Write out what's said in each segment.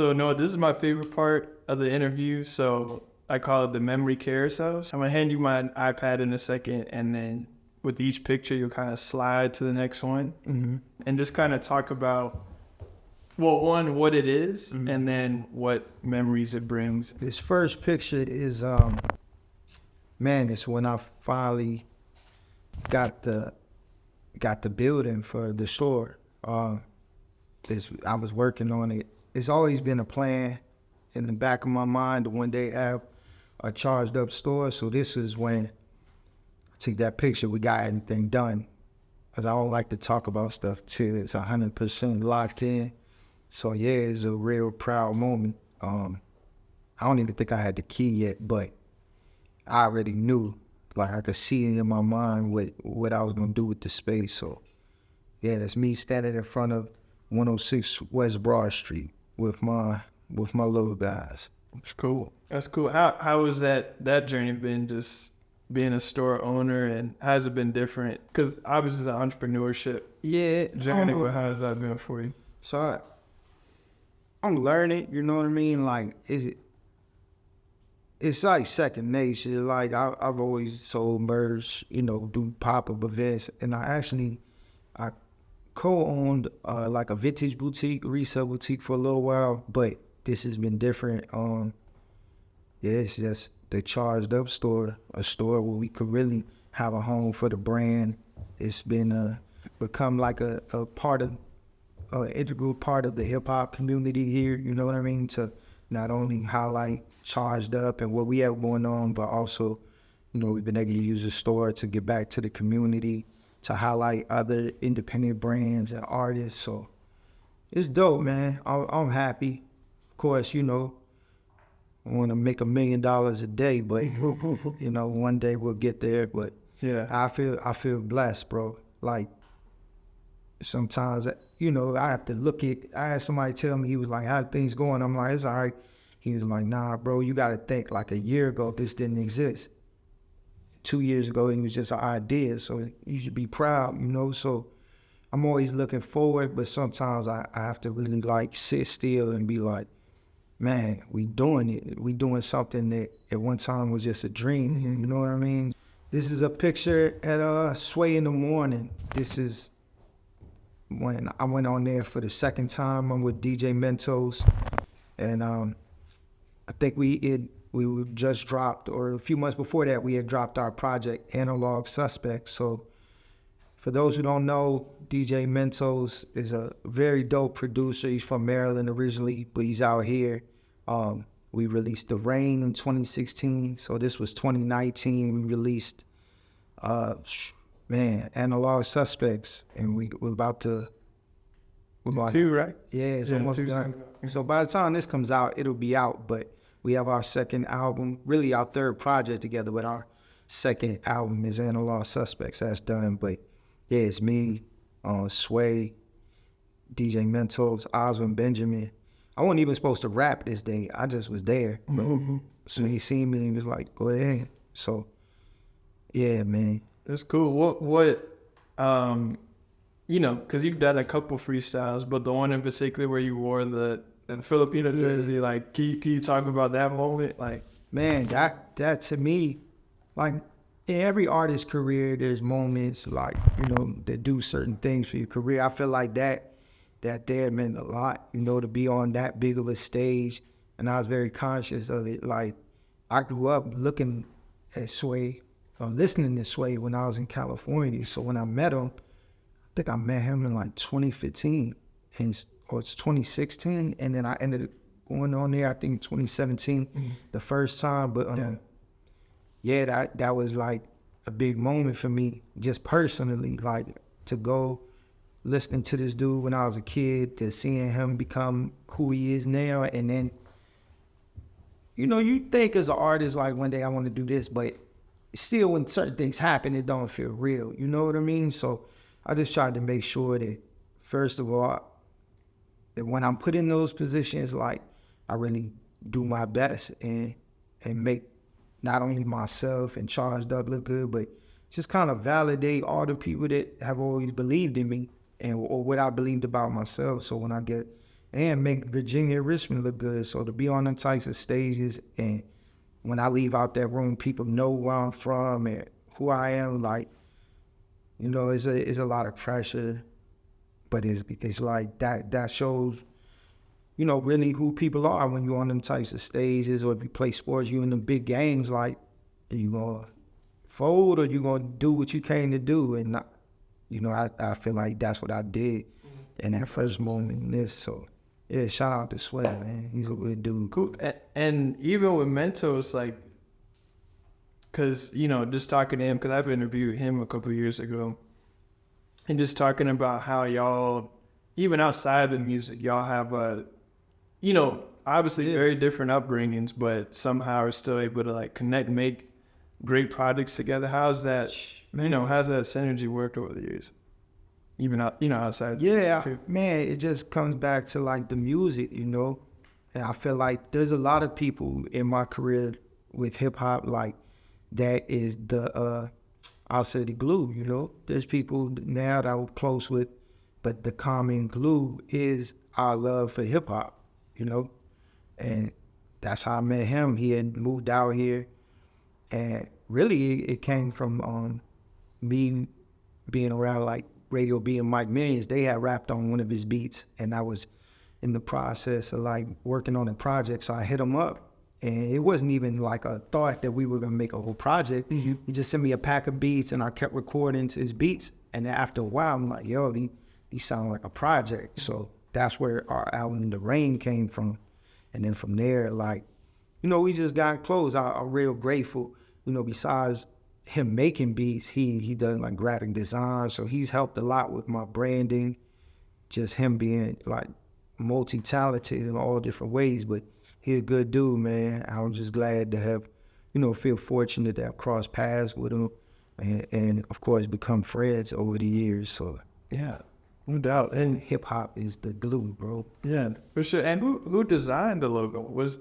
So no, this is my favorite part of the interview. So I call it the memory carousel. So I'm gonna hand you my iPad in a second, and then with each picture, you'll kind of slide to the next one, and just kind of talk about, well, one, what it is, and then what memories it brings. This first picture is, man, it's when I finally got the building for the store. I was working on it. It's always been a plan in the back of my mind to one day have a charged up store. So this is when I took that picture. We got everything done. Cause I don't like to talk about stuff till it's 100% locked in. So yeah, it's a real proud moment. I don't even think I had the key yet, but I already knew, like I could see it in my mind what I was gonna do with the space. So yeah, that's me standing in front of 106 West Broad Street with my little guys. That's cool. That's cool. How has that journey been, just being a store owner, and how's it been different? Because obviously it's an entrepreneurship journey, but how has that been for you? So I'm learning, you know what I mean? Like it's like second nature. Like I've always sold merch, you know, do pop-up events, and I co-owned like a vintage boutique, resale boutique for a little while, but this has been different. Yeah, it's just the charged up store, a store where we could really have a home for the brand. It's been become like a part of, integral part of the hip hop community here, you know what I mean? To not only highlight charged up and what we have going on, but also, you know, we've been able to use the store to get back to the community, to highlight other independent brands and artists. So it's dope, man. I'm happy. Of course, you know, I want to make $1 million a day, but you know, one day we'll get there. But yeah, I feel blessed, bro. Like sometimes, you know, I have to I had somebody tell me, he was like, how things going? I'm like, it's all right. He was like, nah, bro, you got to think, like a year ago, this didn't exist. 2 years ago, it was just an idea. So you should be proud, you know? So I'm always looking forward, but sometimes I have to really like sit still and be like, man, we doing it. We doing something that at one time was just a dream, you know what I mean? This is a picture at Sway in the Morning. This is when I went on there for the second time. I'm with DJ Mentos, and I think we just dropped, or a few months before that, we had dropped our project Analog Suspect. So for those who don't know, DJ Mentos is a very dope producer. He's from Maryland originally, but he's out here. We released The Rain in 2016. So this was 2019. We released, Analog Suspects, and we're about to... Two, right? Yeah, it's almost done. So by the time this comes out, it'll be out, but we have our second album, really our third project together, but our second album is Analog Suspects. That's done, but yeah, it's me, Sway, DJ Mentos, Osmond Benjamin. I wasn't even supposed to rap this day. I just was there. So he seen me and he was like, go ahead. So, yeah, man. That's cool. What you know, because you've done a couple freestyles, but the one in particular where you wore the Filipino jersey, like, can you talk about that moment? Like, man, that to me, like, in every artist's career, there's moments, like, you know, that do certain things for your career. I feel like that there meant a lot, you know, to be on that big of a stage, and I was very conscious of it. Like, I grew up looking at Sway, or listening to Sway when I was in California. So when I met him, I think I met him in like 2015, or it's 2016, and then I ended up going on there, I think 2017, the first time. But yeah, that was like a big moment for me, just personally, like to go listening to this dude when I was a kid, to seeing him become who he is now. And then, you know, you think as an artist, like one day I want to do this, but still when certain things happen, it don't feel real. You know what I mean? So I just tried to make sure that, first of all, that when I'm put in those positions, like I really do my best and make not only myself and Charged Up look good, but just kind of validate all the people that have always believed in me or what I believed about myself. So when I get and make Virginia and Richmond look good. So to be on them types of stages, and when I leave out that room, people know where I'm from and who I am. Like, you know, it's a lot of pressure, but it's like that shows, you know, really who people are when you're on them types of stages, or if you play sports, you in the big games. Like, are you gonna fold, or you gonna do what you came to do? And not, you know, I feel like that's what I did in that first moment in this. So yeah, shout out to Sweat, man. He's a good dude. Cool. And even with Mentos, like, because, you know, just talking to him, because I've interviewed him a couple of years ago, and just talking about how y'all, even outside the music, y'all have you know, obviously very different upbringings, but somehow are still able to like connect, make great projects together. How's that, you know, how's that synergy worked over the years? Even out, you know, outside. Yeah, too. man, it just comes back to like the music, you know. And I feel like there's a lot of people in my career with hip hop, like that is the I'll say the glue, you know. There's people now that I'm close with, but the common glue is our love for hip hop, you know. And that's how I met him. He had moved out here, and really it came from me being around like Radio B and Mike Millions. They had rapped on one of his beats, and I was in the process of like working on a project. So I hit him up, and it wasn't even like a thought that we were gonna make a whole project. He just sent me a pack of beats, and I kept recording to his beats. And then after a while, I'm like, yo, these sound like a project. So that's where our album The Rain came from. And then from there, like, you know, we just got close. I'm real grateful, you know, besides him making beats, he does like graphic design, so he's helped a lot with my branding. Just him being like multi-talented in all different ways, but he's a good dude, man. I'm just glad to have, you know, feel fortunate to have crossed paths with him, and of course become friends over the years. So Yeah, no doubt. And hip hop is the glue, bro. yeah, for sure. And who designed the logo? Was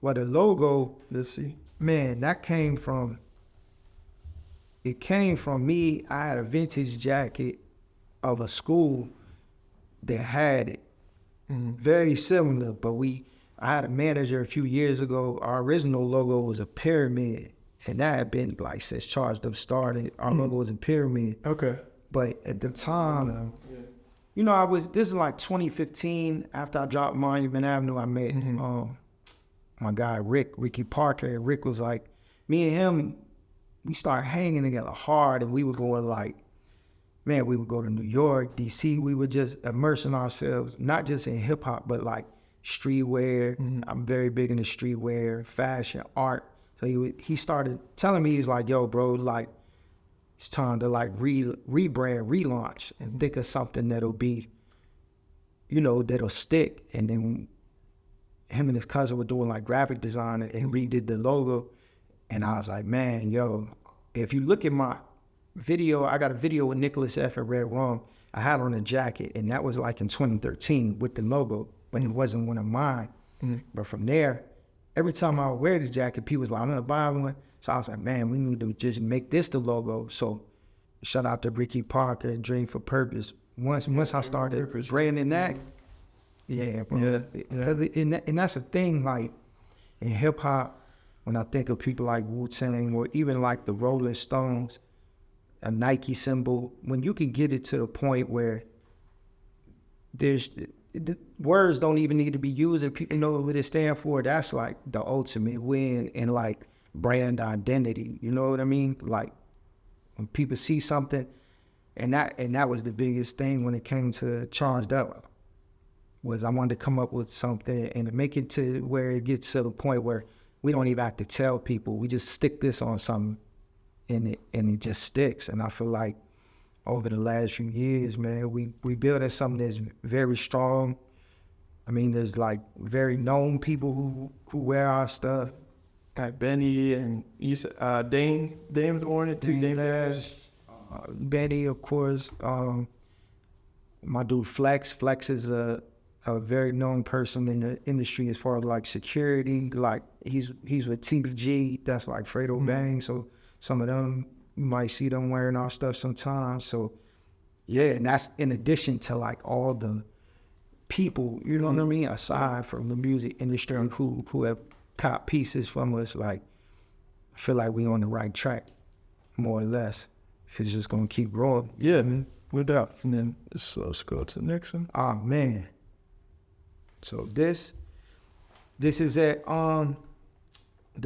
Well, the logo, let's see. man, that came from me. I had a vintage jacket of a school that had it. Very similar, but I had a manager a few years ago. Our original logo was a pyramid, and that had been like since Charged Up started. Our logo was a pyramid. Okay. But at the time, you know, this is like 2015. After I dropped Monument Avenue, I met my guy Ricky Parker, and Rick was like, me and him, we started hanging together hard, and we were going like, man, we would go to New York, DC. We were just immersing ourselves, not just in hip hop, but like streetwear. I'm very big into streetwear, fashion, art. So he started telling me, he's like, yo, bro, like, it's time to like rebrand, relaunch, and think of something that'll be, you know, that'll stick. And then him and his cousin were doing like graphic design and redid the logo. And I was like, man, yo, if you look at my video, I got a video with Nicholas F. and Red Rum. I had on a jacket, and that was like in 2013 with the logo, but it wasn't one of mine. But from there, every time I would wear the jacket, people was like, I'm gonna buy one. So I was like, man, we need to just make this the logo. So shout out to Ricky Parker, Dream for Purpose. Once I started branding that, yeah, bro. And that's the thing, like in hip hop, when I think of people like Wu-Tang or even like the Rolling Stones, a Nike symbol, when you can get it to the point where the words don't even need to be used and people know what it stands for, that's like the ultimate win in like brand identity. You know what I mean? Like when people see something, and that was the biggest thing when it came to Charged Up, was I wanted to come up with something and make it to where it gets to the point where we don't even have to tell people. We just stick this on something and it just sticks. And I feel like over the last few years, man, we built something that's very strong. I mean, there's like very known people who wear our stuff. Like Benny and you said Dame's worn it too. Dame Dash. Benny, of course. My dude Flex. Flex is a very known person in the industry as far as like security. Like he's with TBG. That's like Fredo Bang. So some of them, you might see them wearing our stuff sometimes. So yeah, and that's in addition to like all the people, you know what I mean, aside from the music industry who have caught pieces from us, like, I feel like we on the right track, more or less. It's just gonna keep growing. Yeah, man, no doubt. And then let's go to the next one. Oh man. So this is at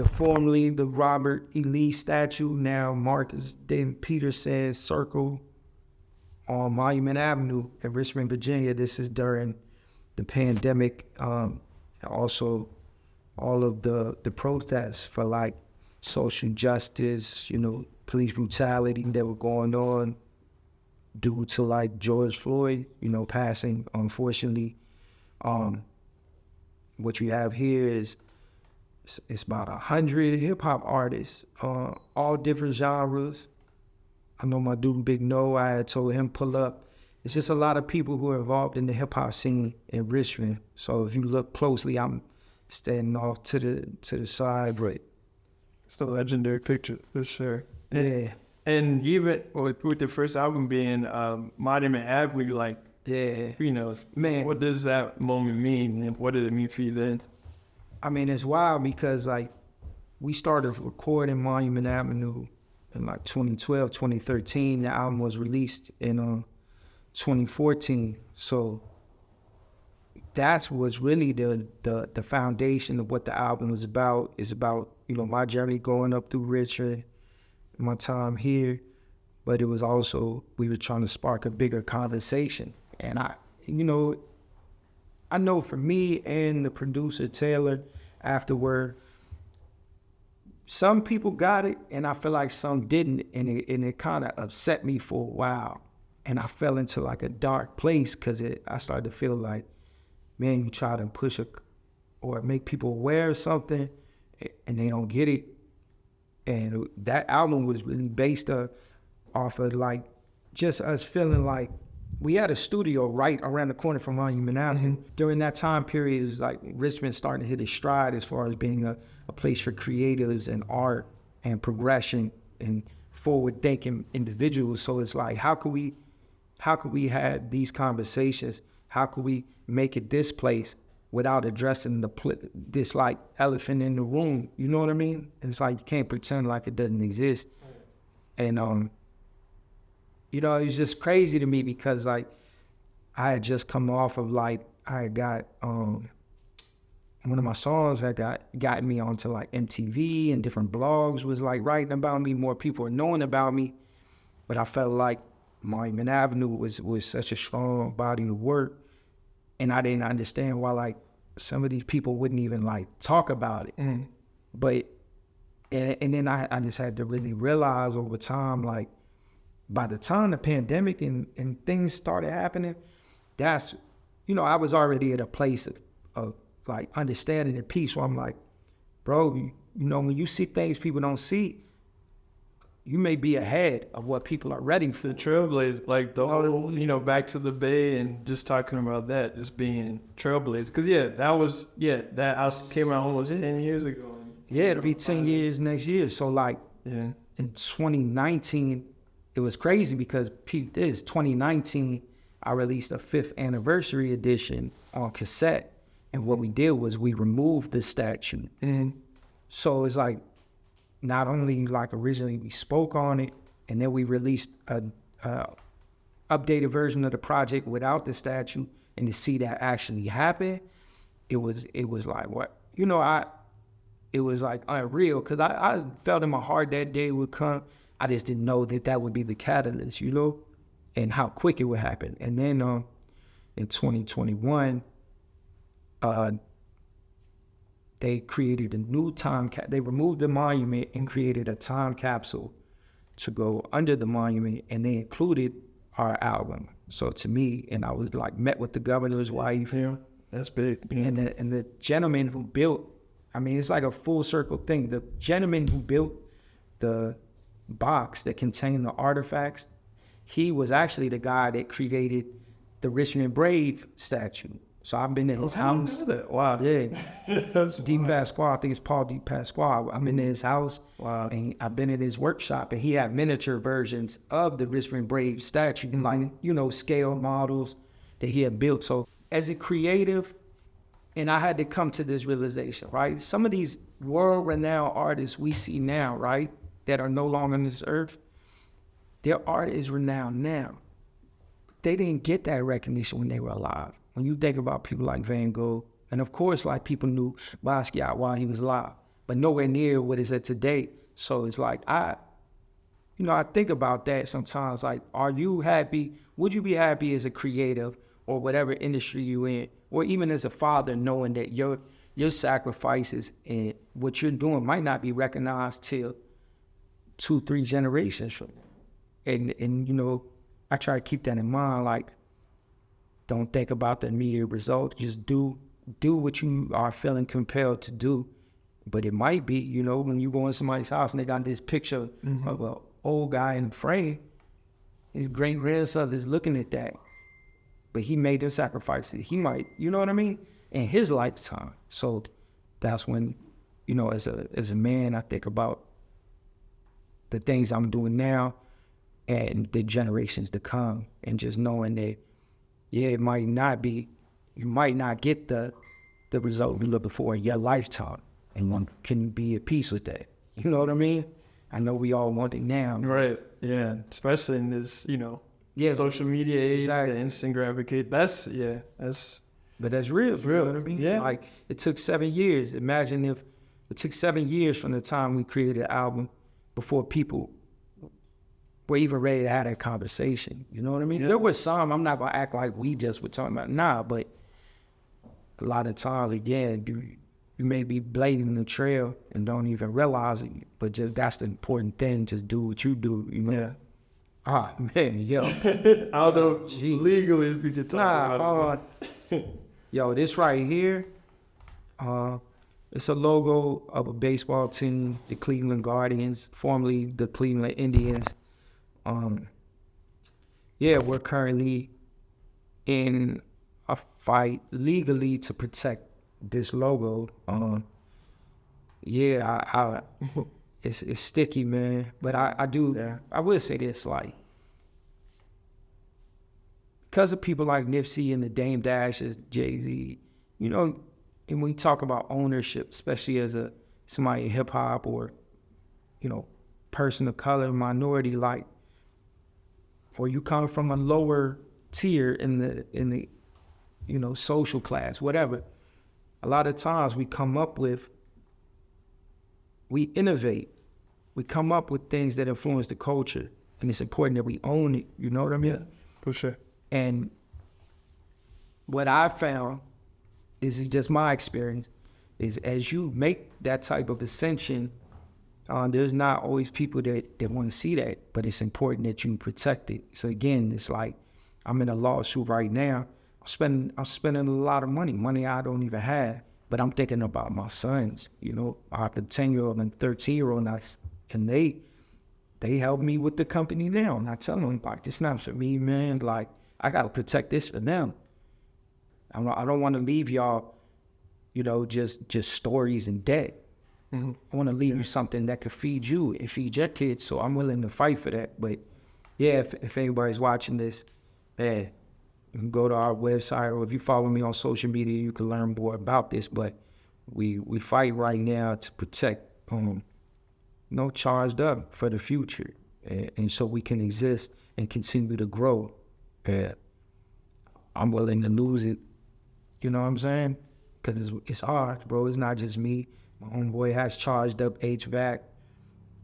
formerly the Robert E. Lee statue, now Marcus David Peterson Circle on Monument Avenue in Richmond, Virginia. This is during the pandemic. Also all of the protests for like social justice, you know, police brutality that were going on due to like George Floyd, you know, passing, unfortunately. What you have here is it's about 100 hip hop artists, all different genres. I know my dude Big No, I had told him pull up. It's just a lot of people who are involved in the hip hop scene in Richmond. So if you look closely, I'm standing off to the side, but it's a legendary picture for sure. Yeah. And even with the first album being Monument Avenue, like, yeah, you know, man, what does that moment mean, and what did it mean for you then? I mean, it's wild because like we started recording Monument Avenue in like 2012, 2013. The album was released in 2014. So that's what's really the foundation of what the album is about. It's about, you know, my journey going up through Richmond, my time here, but it was also, we were trying to spark a bigger conversation. And I know for me and the producer Taylor afterward, some people got it and I feel like some didn't, and it kind of upset me for a while. And I fell into like a dark place because I started to feel like, man, you try to push or make people aware of something and they don't get it. And that album was really based off of like just us feeling like we had a studio right around the corner from Monument Avenue. During that time period, it was like Richmond starting to hit its stride as far as being a place for creatives and art and progression and forward-thinking individuals. So it's like, how could we have these conversations? How could we make it this place without addressing this like elephant in the room? You know what I mean? It's like you can't pretend like it doesn't exist. And you know, it's just crazy to me because like I had just come off of like I had got one of my songs had gotten me onto like MTV and different blogs was like writing about me. More people were knowing about me, but I felt like Monument Avenue was such a strong body of work, and I didn't understand why like some of these people wouldn't even like talk about it. But and then I just had to really realize over time, like by the time the pandemic and things started happening, that's, you know, I was already at a place of like understanding and peace where I'm like, bro, you know, when you see things people don't see, you may be ahead of what people are ready for. The trailblazers, like the whole, you know, back to the Bay and just talking about that, just being trailblazers. Because, that house came out almost 10 years ago. Yeah, it'll be 10 years next year. So, like, in 2019, it was crazy because, peep this, 2019, I released a 5th anniversary edition on cassette. And what we did was we removed the statue. So it's like, not only like originally we spoke on it, and then we released a updated version of the project without the statue, and to see that actually happen, it was like what, you know, it was like unreal, because I felt in my heart that day would come. I just didn't know that would be the catalyst, you know, and how quick it would happen. And then in 2021, they created a new they removed the monument and created a time capsule to go under the monument, and they included our album. So to me, and I was like met with the governor's wife. Yeah, that's big. Yeah. And the gentleman who built, I mean, it's like a full circle thing. The gentleman who built the box that contained the artifacts, he was actually the guy that created the Richmond Brave statue. So I've been in his house. Wow. Yeah. D. Pasquale, I think it's Paul D. Pasquale. I'm in his house. Wow. And I've been in his workshop, and he had miniature versions of the Richmond Brave statue, like, you know, scale models that he had built. So as a creative, and I had to come to this realization, right? Some of these world-renowned artists we see now, right, that are no longer on this earth, their art is renowned now. They didn't get that recognition when they were alive. When you think about people like Van Gogh, and of course, like people knew Basquiat while he was alive, but nowhere near what is it today. So it's like, I think about that sometimes, like, are you happy? Would you be happy as a creative or whatever industry you in, or even as a father, knowing that your sacrifices and what you're doing might not be recognized till 2-3 generations from now? And I try to keep that in mind, like, don't think about the immediate result. Just do what you are feeling compelled to do. But it might be, when you go in somebody's house and they got this picture of an old guy in the frame, his great grandson is looking at that. But he made those sacrifices. He might, you know what I mean, in his lifetime. So that's when, as a man, I think about the things I'm doing now and the generations to come, and just knowing that, it might not be, you might not get the result you're looking for in your lifetime, and one can be at peace with that. You know what I mean? I know we all want it now. Right. Yeah. Especially in this, social media age, exactly. The instant gratification. But that's real. You know what I mean? Yeah. Like, it took 7 years. Imagine if it took 7 years from the time we created the album before people were even ready to have that conversation. You know what I mean? Yeah. There was some, I'm not going to act like we just were talking about, but a lot of times, again, you may be blazing the trail and don't even realize it, but just that's the important thing. Just do what you do, Yeah. Ah, man, yo. I don't know legally if we could talk about it. Yo, this right here, it's a logo of a baseball team, the Cleveland Guardians, formerly the Cleveland Indians. We're currently in a fight legally to protect this logo. It's sticky, man. But I will say this, like, because of people like Nipsey and the Dame Dashes, Jay-Z, and when we talk about ownership, especially as somebody in hip hop or, person of color, minority, like, or you come from a lower tier in the social class, whatever. A lot of times we innovate. We come up with things that influence the culture, and it's important that we own it. You know what I mean? Yeah, for sure. And what I found, this is just my experience, is as you make that type of ascension, there's not always people that want to see that, but it's important that you protect it. So again, it's like, I'm in a lawsuit right now. I'm spending a lot of money I don't even have, but I'm thinking about my sons, I have a 10-year-old and 13-year-old, and they help me with the company now. And I tell them, like, this not for me, man. Like, I got to protect this for them. I don't want to leave y'all, just stories and debt. Mm-hmm. I want to leave you something that could feed you and feed your kids. So I'm willing to fight for that. But yeah, if anybody's watching this, you can go to our website, or if you follow me on social media, you can learn more about this. But we fight right now to protect, charged up for the future, and so we can exist and continue to grow. I'm willing to lose it. You know what I'm saying? Because it's hard, bro. It's not just me. My homeboy has charged up HVAC.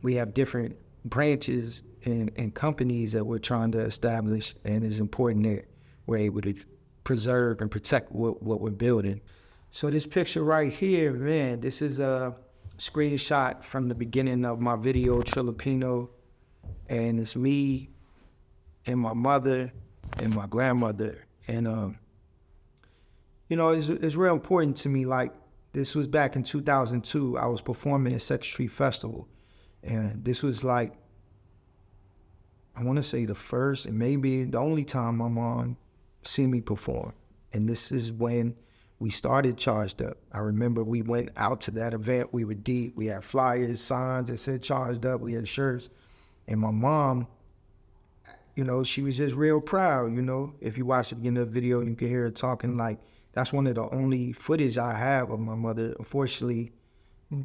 We have different branches and companies that we're trying to establish, and it's important that we're able to preserve and protect what we're building. So this picture right here, man, this is a screenshot from the beginning of my video, Trilipino, and it's me and my mother and my grandmother. And, it's real important to me. Like, this was back in 2002. I was performing at Sex Street Festival. And this was like, I want to say the first and maybe the only time my mom seen me perform. And this is when we started Charged Up. I remember we went out to that event. We were deep. We had flyers, signs that said Charged Up. We had shirts. And my mom you know, she was just real proud, you know. If you watch the beginning of the video, you can hear her talking. Like, that's one of the only footage I have of my mother. Unfortunately,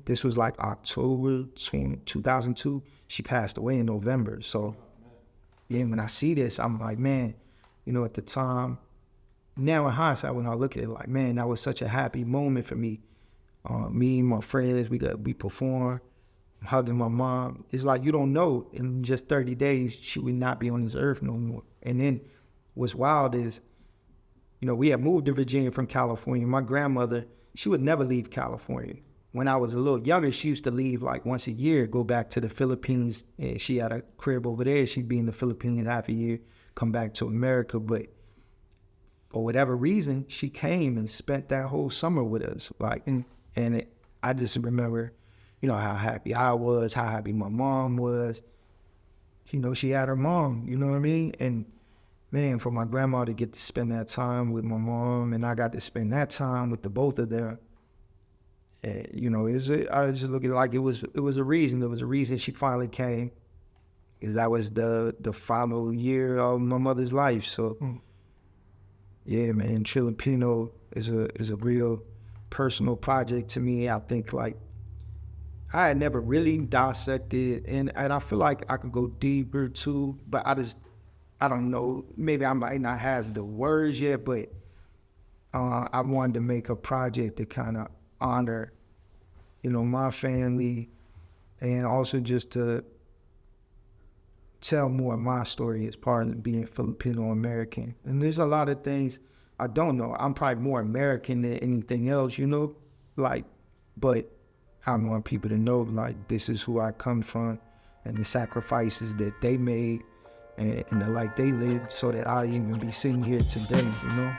this was like October 2002. She passed away in November. So, yeah, when I see this, I'm like, man, you know, at the time, now in hindsight, when I look at it, like, man, that was such a happy moment for me. Me and my friends, we performed, hugging my mom. It's like, you don't know, in just 30 days, she would not be on this earth no more. And then what's wild is, you know, we had moved to Virginia from California. My grandmother, she would never leave California. When I was a little younger, she used to leave like once a year, go back to the Philippines. And she had a crib over there. She'd be in the Philippines half a year, come back to America. But for whatever reason, she came and spent that whole summer with us. I just remember, you know, how happy I was, how happy my mom was. You know, she had her mom, you know what I mean? And man, for my grandma to get to spend that time with my mom, and I got to spend that time with the both of them. You know, I just look at it like it was a reason. There was a reason she finally came. Because that was the final year of my mother's life. So, yeah, man, Filipino is a real personal project to me. I think, like, I had never really dissected, and I feel like I could go deeper too, but I don't know, maybe I might not have the words yet, but I wanted to make a project to kind of honor, you know, my family, and also just to tell more of my story as part of being Filipino-American. And there's a lot of things I don't know. I'm probably more American than anything else, you know, like, but I want people to know, like, this is who I come from and the sacrifices that they made and the life they lived so that I even be sitting here today, you know?